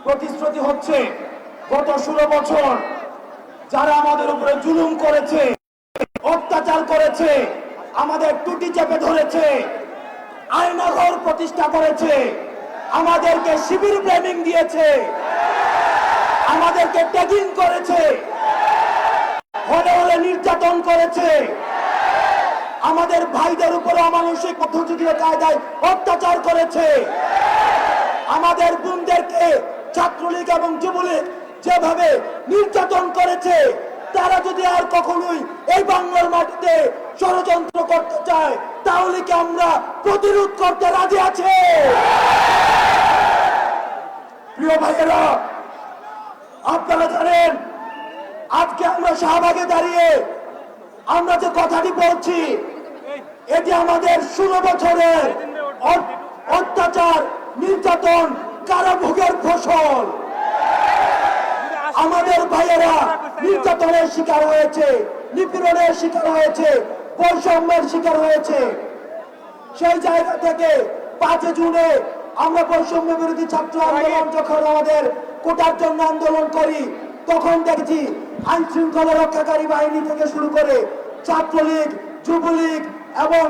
প্রতিশ্রুতি হচ্ছে গত 16 বছর যারা আমাদের উপরে জুলুম করেছে, অত্যাচার করেছে, আমাদের টুটি চেপে ধরেছে, আয়নাঘর প্রতিষ্ঠা করেছে, আমাদেরকে শিবির প্রেমিং দিয়েছে, আমাদেরকে ট্যাগিং করেছে, হলে হলে নির্যাতন করেছে, আমাদের ভাইদের উপরে অমানসিক পদ্ধতির কায়দায় অত্যাচার করেছে, আমাদের বোনদেরকে ছাত্রলীগ এবং যুবলীগ যেভাবে নির্যাতন করেছে, তারা যদি আর কখনোই এই বাংলার মাটিতে ষড়যন্ত্র করতে চায় তাহলে কি আমরা প্রতিরোধ করতে রাজি আছে? প্রিয় ভাইয়েরা, আপনারা জানেন আজকে আমরা শাহবাগে দাঁড়িয়ে আমরা যে কথাটি বলছি এটি আমাদের 16 বছরের অত্যাচার, নির্যাতন, কারাভোগের ফসল। আমাদের ভাইয়েরা নির্যাতনের শিকার হয়েছে, নিপীড়নের শিকার হয়েছে, বৈষম্যের শিকার হয়েছে। সেই জায়গা থেকে 5 জুনে আমরা বৈষম্য বিরোধী ছাত্র আন্দোলন যখন আমাদের কোটার জন্য আন্দোলন করি, তখন দেখছি আইন শৃঙ্খলা রক্ষাকারী বাহিনী থেকে শুরু করে ছাত্রলীগ, যুবলীগ এবং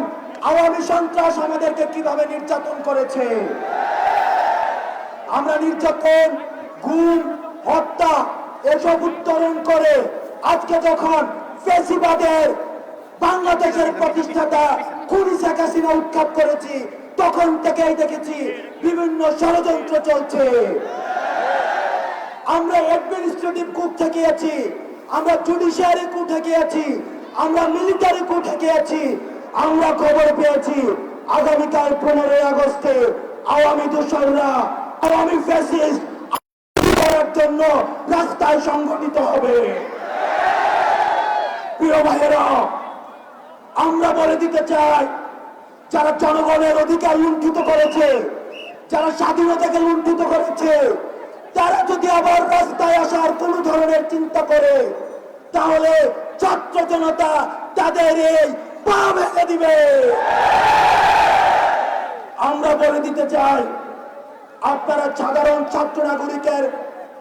আওয়ামী সন্ত্রাস আমাদেরকে কিভাবে নির্যাতন করেছে। আমরা নির্যাতন, গুম, হত্যা এসব উত্তরণ করে আজকে যখন ফ্যাসিবাদের বাংলাদেশের প্রতিষ্ঠাতা খুনি শেখ হাসিনা উৎখাত করেছি, তখন থেকেই দেখেছি বিভিন্ন ষড়যন্ত্র চলছে। আমরা অ্যাডমিনিস্ট্রেটিভ কূপ থেকে আছি, আমরা জুডিশিয়ারি কূপ থেকে আছি, আমরা মিলিটারি কূপ থেকে আছি। আমরা খবর পেয়েছি আগামীকাল 15 আগস্টে আওয়ামী দোসররা, আওয়ামী ফ্যাসিস্ট করার জন্য রাস্তায় সংগঠিত হবে। প্রিয় ভাইয়েরা, আমরা বলে দিতে চাই, যারা জনগণের অধিকার লুণ্ঠিত করেছে, যারা স্বাধীনতাকে লুণ্ঠিত করেছে, তারা যদি আবার রাস্তায় আসার কোন ধরনের চিন্তা করে তাহলে ছাত্র জনতা তাদের এই পা ভেঙে দিবে। আমরা বলে দিতে চাই, আপনারা সাধারণ ছাত্র নাগরিকের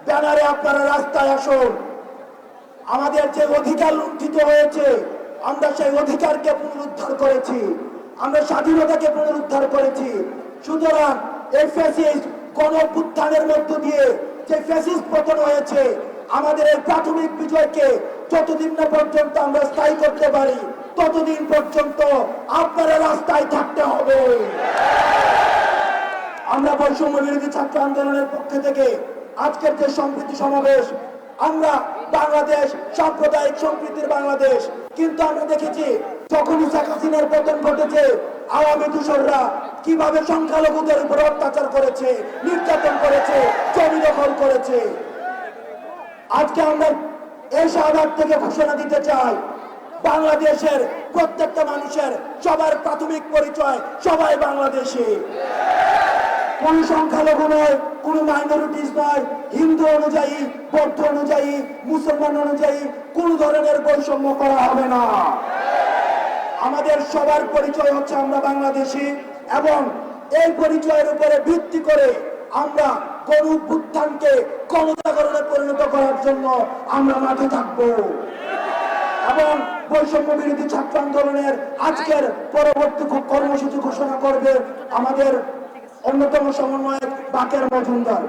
ব্যানারে আপনারা রাস্তায় আসুন। আমাদের যে অধিকার লুণ্ঠিত হয়েছে, আমরা সেই অধিকারকে পুনরুদ্ধার করেছি, আমরা স্বাধীনতাকে পুনরুদ্ধার করেছি। সুতরাং এই ফ্যাসিস্ট গণঅভ্যুত্থানের মধ্য দিয়ে যে ফ্যাসিস্ট পতন হয়েছে, আমাদের এই প্রাথমিক বিজয়কে যতদিন না পর্যন্ত আমরা স্থায়ী করতে পারি, ততদিন পর্যন্ত আপনারা রাস্তায় থাকতে হবে। আমরা বৈষম্য বিরোধী ছাত্র আন্দোলনের পক্ষ থেকে আজকের যে সম্প্রীতি সমাবেশ, আমরা বাংলাদেশ সাম্প্রদায়িক সম্প্রীতির বাংলাদেশ, কিন্তু আমরা দেখেছি যখনই শেখ হাসিনার পতন ঘটেছে, আওয়ামী দোসররা কিভাবে সংখ্যালঘুদের উপর অত্যাচার করেছে, নির্যাতন করেছে, জমি দখল করেছে। আজকে আমরা এই শাহবাগ থেকে ঘোষণা দিতে চাই, বাংলাদেশের প্রত্যেকটা মানুষের সবার প্রাথমিক পরিচয় সবাই বাংলাদেশী। কোন সংখ্যালঘু নয়, কোন মাইনরিটিস নয়, হিন্দু অনুযায়ী, বৌদ্ধ অনুযায়ী, মুসলমান অনুযায়ী কোন ধরনের বৈষম্য করা হবে না। আমাদের সবার পরিচয় হচ্ছে আমরা বাংলাদেশী, এবং এই পরিচয়ের উপরে ভিত্তি করে আমরা গণঅভ্যুত্থানকে গণজাগরণে পরিণত করার জন্য আমরা মাঠে থাকব। এবং বৈষম্য বিরোধী ছাত্র আন্দোলনের আজকের পরবর্তী কর্মসূচি ঘোষণা করবে আমাদের অন্যতম সমন্বয়ক বাকের মজুমদার।